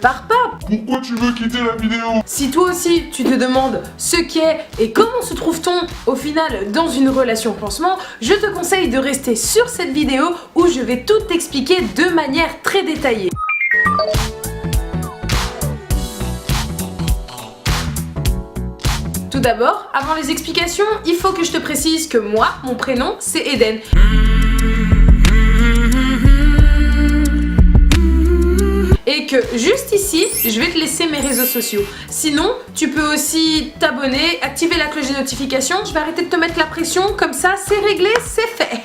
pars pas. Pourquoi tu veux quitter la vidéo? Si toi aussi tu te demandes ce qu'est et comment se trouve-t-on au final dans une relation pansement, je te conseille de rester sur cette vidéo où je vais tout t'expliquer de manière très détaillée. Tout d'abord, avant les explications, il faut que je te précise que moi, mon prénom, c'est Eden. Et que juste ici, je vais te laisser mes réseaux sociaux. Sinon, tu peux aussi t'abonner, activer la cloche des notifications. Je vais arrêter de te mettre la pression, comme ça, c'est réglé, c'est fait.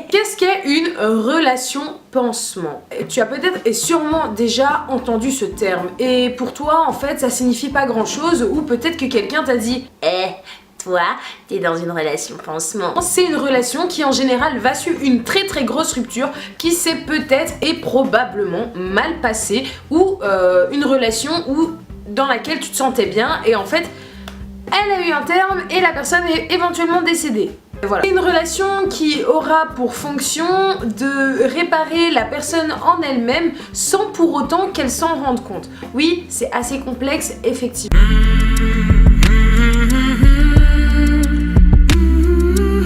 Qu'est-ce qu'est une relation pansement? Tu as peut-être et sûrement déjà entendu ce terme. Et pour toi, en fait, ça signifie pas grand-chose. Ou peut-être que quelqu'un t'a dit « toi, t'es dans une relation pansement. » C'est une relation qui en général va suivre une très grosse rupture qui s'est peut-être et probablement mal passée ou une relation dans laquelle tu te sentais bien et en fait elle a eu un terme et la personne est éventuellement décédée. Voilà. C'est une relation qui aura pour fonction de réparer la personne en elle-même sans pour autant qu'elle s'en rende compte. Oui, c'est assez complexe effectivement.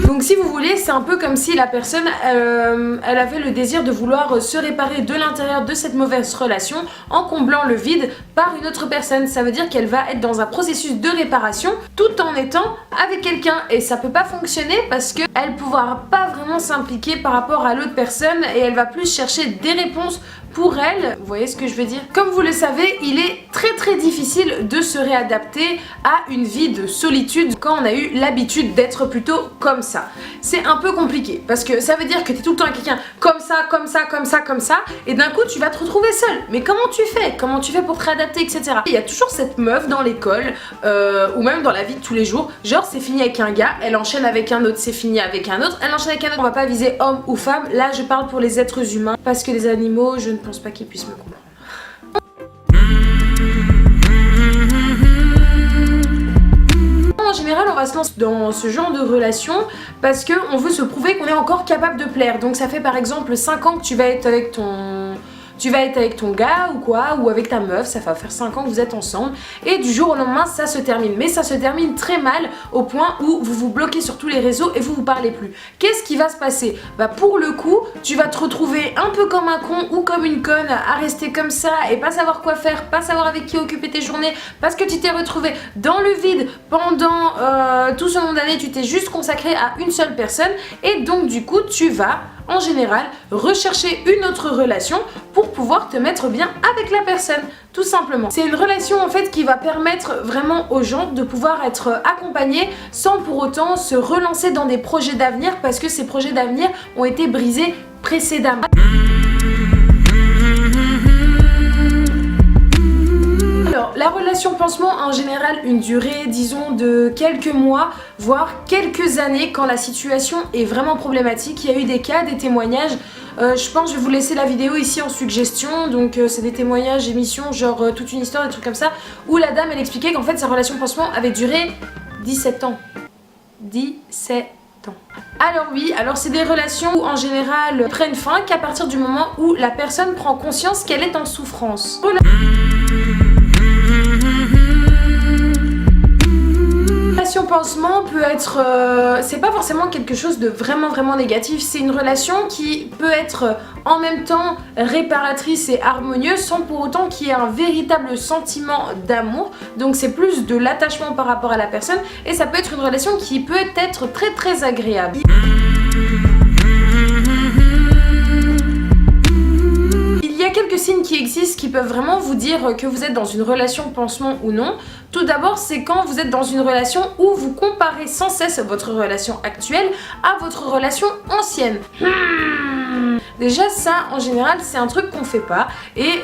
Donc si vous voulez, c'est un peu comme si la personne elle avait le désir de vouloir se réparer de l'intérieur de cette mauvaise relation en comblant le vide par une autre personne. Ça veut dire qu'elle va être dans un processus de réparation tout en étant avec quelqu'un et ça peut pas fonctionner parce qu'elle ne pourra pas vraiment s'impliquer par rapport à l'autre personne et elle va plus chercher des réponses pour elle. Vous voyez ce que je veux dire? Comme vous le savez, il est très difficile de se réadapter à une vie de solitude quand on a eu l'habitude d'être plutôt comme ça. C'est un peu compliqué parce que ça veut dire que tu es tout le temps avec quelqu'un comme ça et d'un coup tu vas te retrouver seule. Mais comment tu fais? Comment tu fais pour te réadapter, etc. Il y a toujours cette meuf dans l'école ou même dans la vie de tous les jours, genre c'est fini avec un gars, elle enchaîne avec un autre, c'est fini avec un autre, elle enchaîne avec un autre. On va pas viser homme ou femme, là je parle pour les êtres humains parce que les animaux, je ne pense pas qu'ils puissent me comprendre. En général, on va se lancer dans ce genre de relation parce qu'on veut se prouver qu'on est encore capable de plaire. Donc ça fait par exemple 5 ans que tu vas être avec ton gars ou quoi, ou avec ta meuf, ça va faire 5 ans que vous êtes ensemble et du jour au lendemain ça se termine. Mais ça se termine très mal au point où vous vous bloquez sur tous les réseaux et vous parlez plus. Qu'est-ce qui va se passer? Bah pour le coup, tu vas te retrouver un peu comme un con ou comme une conne à rester comme ça et pas savoir quoi faire, pas savoir avec qui occuper tes journées parce que tu t'es retrouvé dans le vide pendant tout ce nombre d'années, tu t'es juste consacré à une seule personne et donc du coup tu vas en général rechercher une autre relation pour pouvoir te mettre bien avec la personne, tout simplement. C'est une relation en fait qui va permettre vraiment aux gens de pouvoir être accompagnés sans pour autant se relancer dans des projets d'avenir parce que ces projets d'avenir ont été brisés précédemment. Alors, la relation pansement en général une durée disons de quelques mois voire quelques années quand la situation est vraiment problématique. Il y a eu des cas, des témoignages, je pense que je vais vous laisser la vidéo ici en suggestion, donc c'est des témoignages, émissions, genre toute une histoire, des trucs comme ça, où la dame elle expliquait qu'en fait sa relation pansement avait duré 17 ans. 17 ans. Alors oui, alors c'est des relations où en général prennent fin qu'à partir du moment où la personne prend conscience qu'elle est en souffrance. Relation pansement peut être, c'est pas forcément quelque chose de vraiment négatif, c'est une relation qui peut être en même temps réparatrice et harmonieuse sans pour autant qu'il y ait un véritable sentiment d'amour, donc c'est plus de l'attachement par rapport à la personne et ça peut être une relation qui peut être très agréable. Il y a quelques signes qui existent qui peuvent vraiment vous dire que vous êtes dans une relation pansement ou non. Tout d'abord, c'est quand vous êtes dans une relation où vous comparez sans cesse votre relation actuelle à votre relation ancienne. Déjà ça, en général, c'est un truc qu'on fait pas et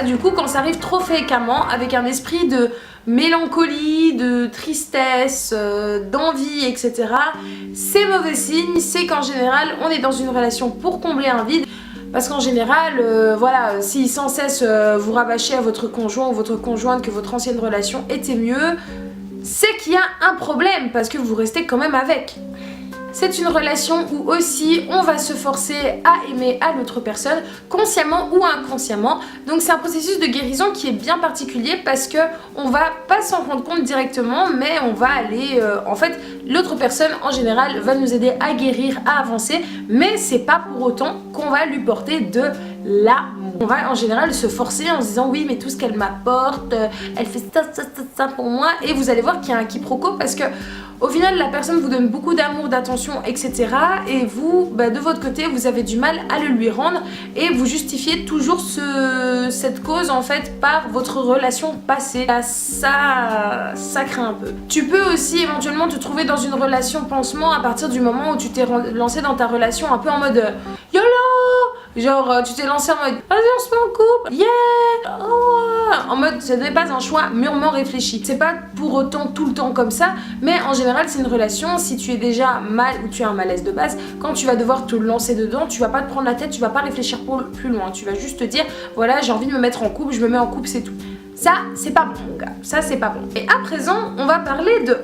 du coup, quand ça arrive trop fréquemment, avec un esprit de mélancolie, de tristesse, d'envie, etc., c'est mauvais signe, c'est qu'en général, on est dans une relation pour combler un vide. Parce qu'en général, voilà, si sans cesse vous rabâchez à votre conjoint ou votre conjointe que votre ancienne relation était mieux, c'est qu'il y a un problème parce que vous restez quand même avec. c'est une relation où aussi on va se forcer à aimer à l'autre personne, consciemment ou inconsciemment. Donc c'est un processus de guérison qui est bien particulier parce que on va pas s'en rendre compte directement, mais on va aller... en fait, l'autre personne en général va nous aider à guérir, à avancer, mais c'est pas pour autant qu'on va lui porter de l'amour. On va en général se forcer en se disant oui mais tout ce qu'elle m'apporte, elle fait ça pour moi, et vous allez voir qu'il y a un quiproquo parce que au final la personne vous donne beaucoup d'amour, d'attention, etc. et vous, de votre côté, vous avez du mal à le lui rendre et vous justifiez toujours cette cause en fait par votre relation passée. Ça craint un peu. Tu peux aussi éventuellement te trouver dans une relation pansement à partir du moment où tu t'es lancé dans ta relation un peu en mode YOLO. Genre tu t'es lancé en mode vas-y on se met en couple, yeah, oh. En mode ce n'est pas un choix mûrement réfléchi. C'est pas pour autant tout le temps comme ça, mais en général c'est une relation, si tu es déjà mal ou tu as un malaise de base, quand tu vas devoir te lancer dedans, tu vas pas te prendre la tête, tu vas pas réfléchir plus loin, tu vas juste te dire voilà j'ai envie de me mettre en couple, je me mets en couple, c'est tout. Ça c'est pas bon mon gars, ça c'est pas bon. Et à présent on va parler de...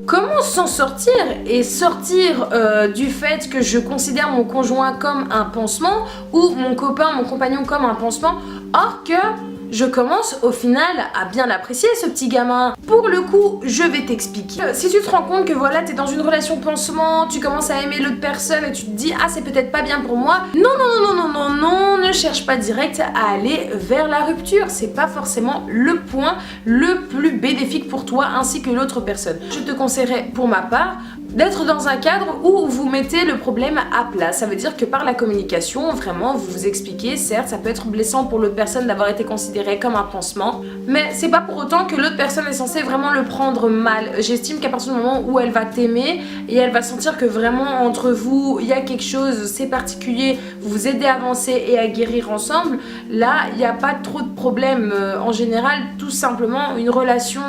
Comment s'en sortir et sortir du fait que je considère mon conjoint comme un pansement ou mon copain, mon compagnon comme un pansement, or que je commence au final à bien l'apprécier ce petit gamin. Pour le coup, je vais t'expliquer. Si tu te rends compte que voilà, t'es dans une relation pansement, tu commences à aimer l'autre personne et tu te dis ah c'est peut-être pas bien pour moi, non, ne cherche pas direct à aller vers la rupture. C'est pas forcément le point le plus bénéfique pour toi ainsi que l'autre personne. Je te conseillerais pour ma part d'être dans un cadre où vous mettez le problème à plat. Ça veut dire que par la communication, vraiment, vous vous expliquez. Certes, ça peut être blessant pour l'autre personne d'avoir été considéré comme un pansement, mais c'est pas pour autant que l'autre personne est censée vraiment le prendre mal. J'estime qu'à partir du moment où elle va t'aimer et elle va sentir que vraiment entre vous, il y a quelque chose, c'est particulier, vous vous aidez à avancer et à guérir ensemble, là, il n'y a pas trop de problème. En général, tout simplement, une relation...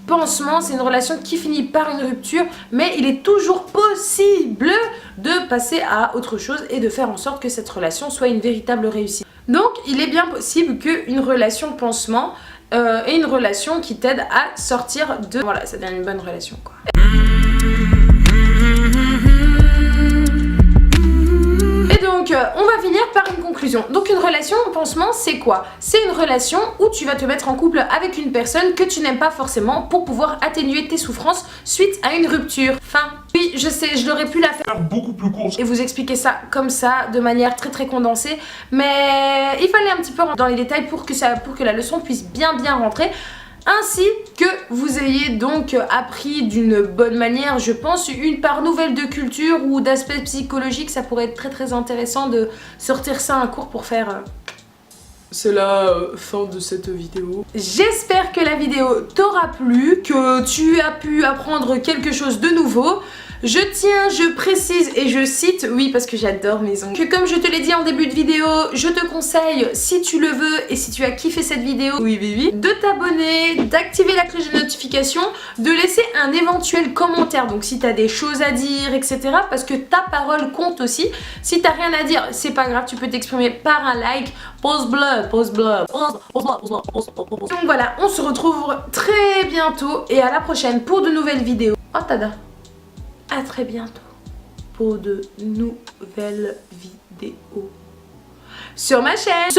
pansement, c'est une relation qui finit par une rupture, mais il est toujours possible de passer à autre chose et de faire en sorte que cette relation soit une véritable réussite. Donc il est bien possible qu'une relation pansement ait une relation qui t'aide à sortir de... Voilà, ça devient une bonne relation quoi. On va finir par une conclusion. Donc une relation pansement c'est quoi? C'est une relation où tu vas te mettre en couple avec une personne que tu n'aimes pas forcément pour pouvoir atténuer tes souffrances suite à une rupture. Fin. Oui je sais, je l'aurais pu la faire beaucoup plus courte et vous expliquer ça comme ça de manière très condensée, mais il fallait un petit peu rentrer dans les détails pour que la leçon puisse bien rentrer. Ainsi que vous ayez donc appris d'une bonne manière, je pense, une part nouvelle de culture ou d'aspect psychologique. Ça pourrait être très intéressant de sortir ça un cours pour faire... C'est la fin de cette vidéo. J'espère que la vidéo t'aura plu, que tu as pu apprendre quelque chose de nouveau. Je précise et je cite, oui parce que j'adore mes ongles, que comme je te l'ai dit en début de vidéo, je te conseille, si tu le veux et si tu as kiffé cette vidéo, de t'abonner, d'activer la cloche de notification, de laisser un éventuel commentaire, donc si t'as des choses à dire, etc. parce que ta parole compte aussi. Si t'as rien à dire, c'est pas grave, tu peux t'exprimer par un like, pouce bleu. Donc voilà, on se retrouve très bientôt et à la prochaine pour de nouvelles vidéos. Oh tada! À très bientôt pour de nouvelles vidéos sur ma chaîne.